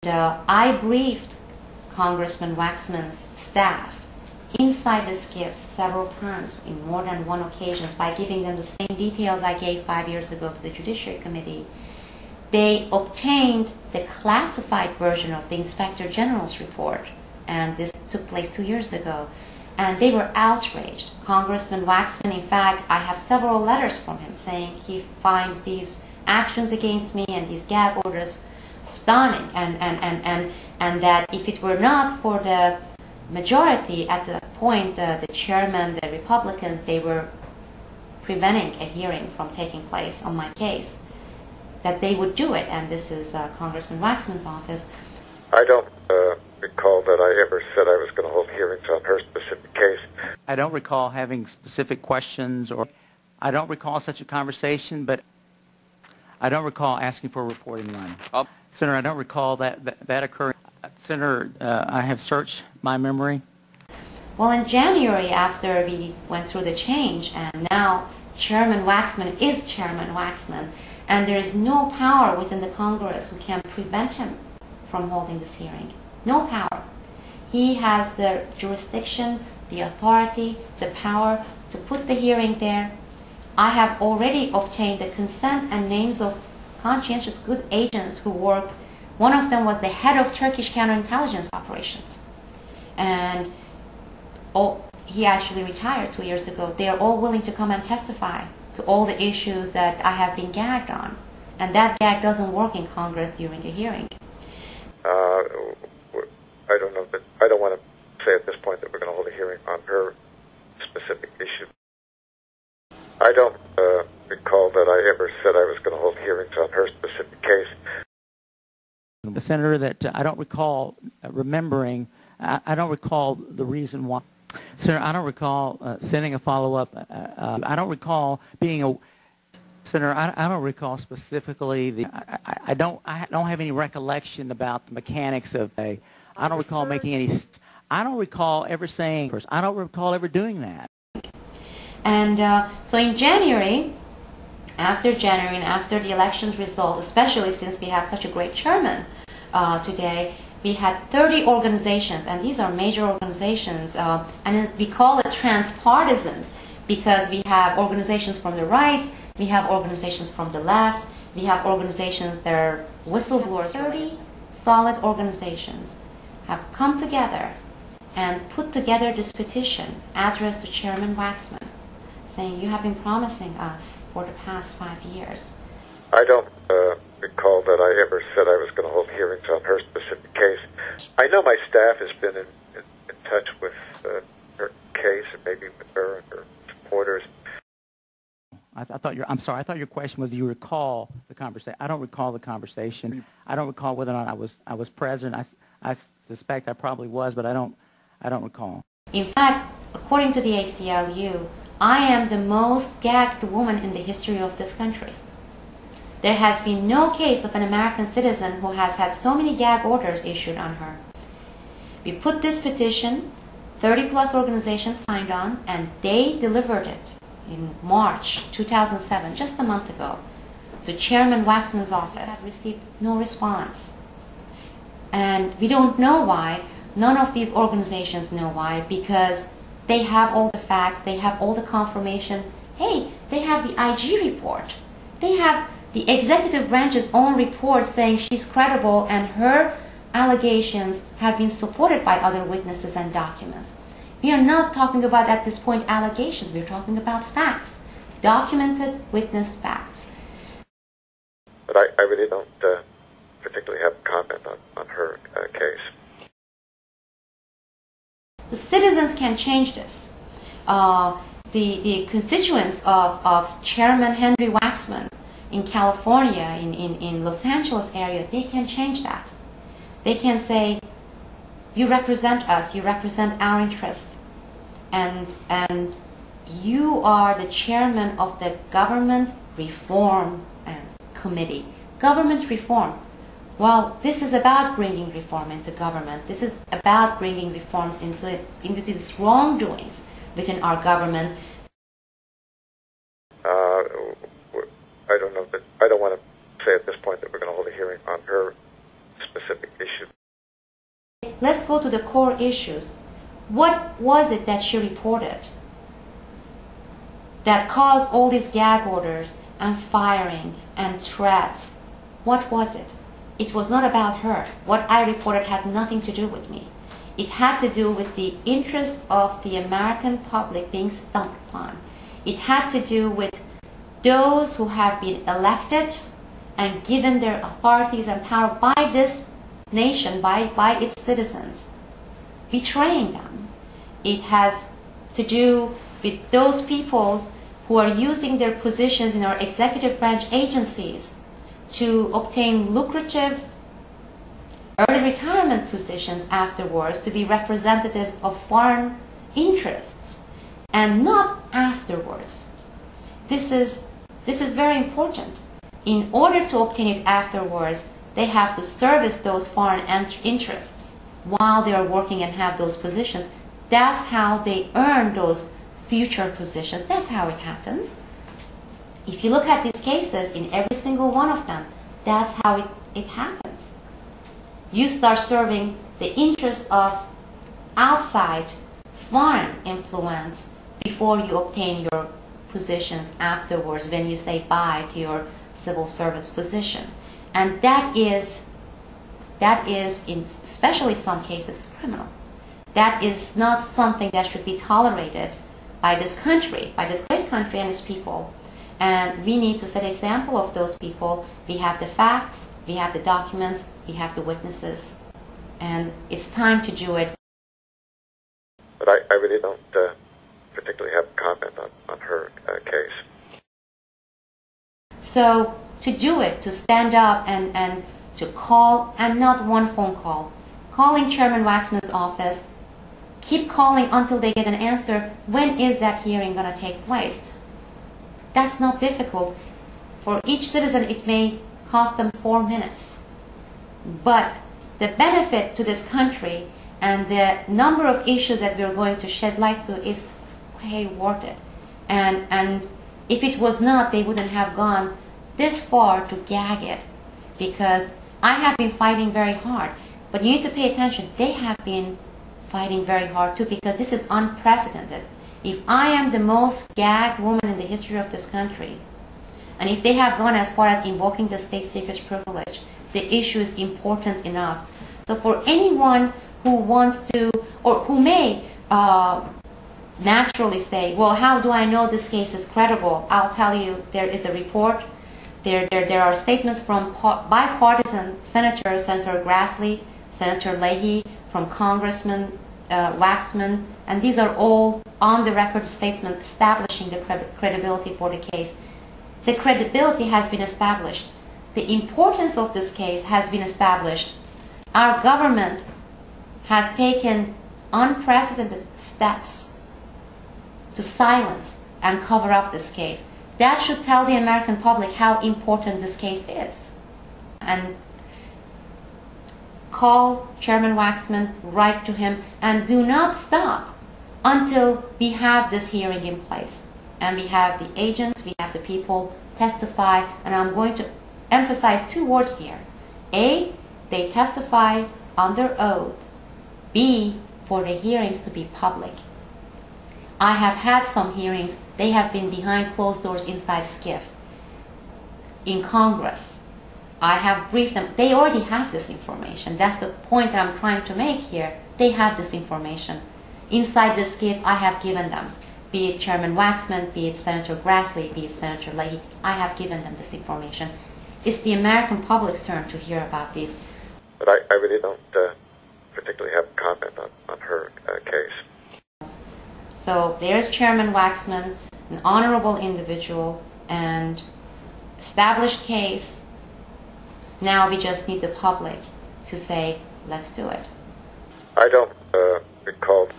I briefed Congressman Waxman's staff inside the skiffs several times in more than one occasion by giving them the same details I gave 5 years ago to the Judiciary Committee. They obtained the classified version of the Inspector General's report, and this took place 2 years ago, and they were outraged. Congressman Waxman, in fact, I have several letters from him saying he finds these actions against me and these gag orders stunning, and that if it were not for the majority at the point, the chairman, the Republicans, they were preventing a hearing from taking place on my case, that they would do it. And this is Congressman Waxman's office. I don't recall that I ever said I was going to hold hearings on her specific case. I don't recall having specific questions, or I don't recall such a conversation, but I don't recall asking for a report in line. Senator, I don't recall that occurring. Senator, I have searched my memory. Well, in January, after we went through the change, and now Chairman Waxman is Chairman Waxman, and there is no power within the Congress who can prevent him from holding this hearing. No power. He has the jurisdiction, the authority, the power to put the hearing there. I have already obtained the consent and names of conscientious good agents who work. One of them was the head of Turkish counterintelligence operations, and he actually retired 2 years ago. They are all willing to come and testify to all the issues that I have been gagged on, and that gag doesn't work in Congress during a hearing. I don't know, but I don't want to say at this point that we're going to hold a hearing on her specific issue. I don't recall that I ever said I was going to hold hearings on her specific case. Senator, that I don't recall remembering. I don't recall the reason why. Senator, I don't recall sending a follow-up. I don't recall being a. Senator, I don't recall specifically. I don't have any recollection about the mechanics of a. I don't recall making any. I don't recall ever saying. I don't recall ever doing that. And so in January, after and after the elections result, especially since we have such a great chairman today, we had 30 organizations, and these are major organizations, and we call it transpartisan because we have organizations from the right, we have organizations from the left, we have organizations that are whistleblowers. 30 solid organizations have come together and put together this petition addressed to Chairman Waxman, saying, you have been promising us for the past 5 years. I don't recall that I ever said I was going to hold hearings on her specific case. I know my staff has been in touch with her case, and maybe with her and her supporters. I'm sorry. I thought your question was, do you recall the conversation? I don't recall the conversation. I don't recall whether or not I was present. I suspect I probably was, but I don't recall. In fact, according to the ACLU, I am the most gagged woman in the history of this country. There has been no case of an American citizen who has had so many gag orders issued on her. We put this petition, 30-plus organizations signed on, and they delivered it in March 2007, just a month ago, to Chairman Waxman's office. We have received no response. And we don't know why. None of these organizations know why, because they have all the facts, they have all the confirmation. Hey, they have the IG report. They have the executive branch's own report saying she's credible and her allegations have been supported by other witnesses and documents. We are not talking about, at this point, allegations. We're talking about facts, documented, witnessed facts. But I really don't particularly have a comment on her case. The citizens can change this. The constituents of Chairman Henry Waxman in California, in Los Angeles area, they can change that. They can say, you represent us, you represent our interests, and you are the chairman of the Government Reform Committee. Government reform. Well, this is about bringing reform into government. This is about bringing reforms into these wrongdoings within our government. I don't know, but I don't want to say at this point that we're going to hold a hearing on her specific issue. let's go to the core issues. What was it that she reported that caused all these gag orders and firing and threats? What was it? It was not about her. What I reported had nothing to do with me. It had to do with the interest of the American public being stumped upon. It had to do with those who have been elected and given their authorities and power by this nation, by its citizens, betraying them. It has to do with those peoples who are using their positions in our executive branch agencies to obtain lucrative early retirement positions afterwards, to be representatives of foreign interests, and not afterwards. This is very important. In order to obtain it afterwards, they have to service those foreign interests while they are working and have those positions. That's how they earn those future positions. That's how it happens. If you look at these cases, in every single one of them, that's how it happens. You start serving the interests of outside foreign influence before you obtain your positions afterwards, when you say bye to your civil service position. And that is in especially some cases criminal. That is not something that should be tolerated by this country, by this great country and its people. And we need to set an example of those people. We have the facts, we have the documents, we have the witnesses, and it's time to do it. But I really don't particularly have a comment on her case. So to do it, to stand up and to call, and not one phone call, calling Chairman Waxman's office, keep calling until they get an answer. When is that hearing going to take place? That's not difficult. For each citizen, it may cost them 4 minutes. But the benefit to this country and the number of issues that we're going to shed light to is way worth it. And if it was not, they wouldn't have gone this far to gag it. Because I have been fighting very hard. But you need to pay attention. They have been fighting very hard too, because this is unprecedented. If I am the most gagged woman in the history of this country, and if they have gone as far as invoking the state secret's privilege, the issue is important enough. So for anyone who wants to, or who may naturally say, well, how do I know this case is credible? I'll tell you, there is a report. There are statements from bipartisan senators, Senator Grassley, Senator Leahy, from Congressman Waxman, and these are all on-the-record statements establishing the credibility for the case. The credibility has been established. The importance of this case has been established. Our government has taken unprecedented steps to silence and cover up this case. That should tell the American public how important this case is. And call Chairman Waxman, write to him, and do not stop until we have this hearing in place. And we have the agents, we have the people testify, and I'm going to emphasize 2 words here. A, they testify under oath. B, for the hearings to be public. I have had some hearings, they have been behind closed doors inside SCIF. In Congress, I have briefed them. They already have this information. That's the point that I'm trying to make here. They have this information. Inside the SCIF, I have given them, be it Chairman Waxman, be it Senator Grassley, be it Senator Leahy, I have given them this information. It's the American public's turn to hear about these. But I really don't particularly have a comment on her case. So there's Chairman Waxman, an honorable individual, and established case. Now we just need the public to say, let's do it. I don't recall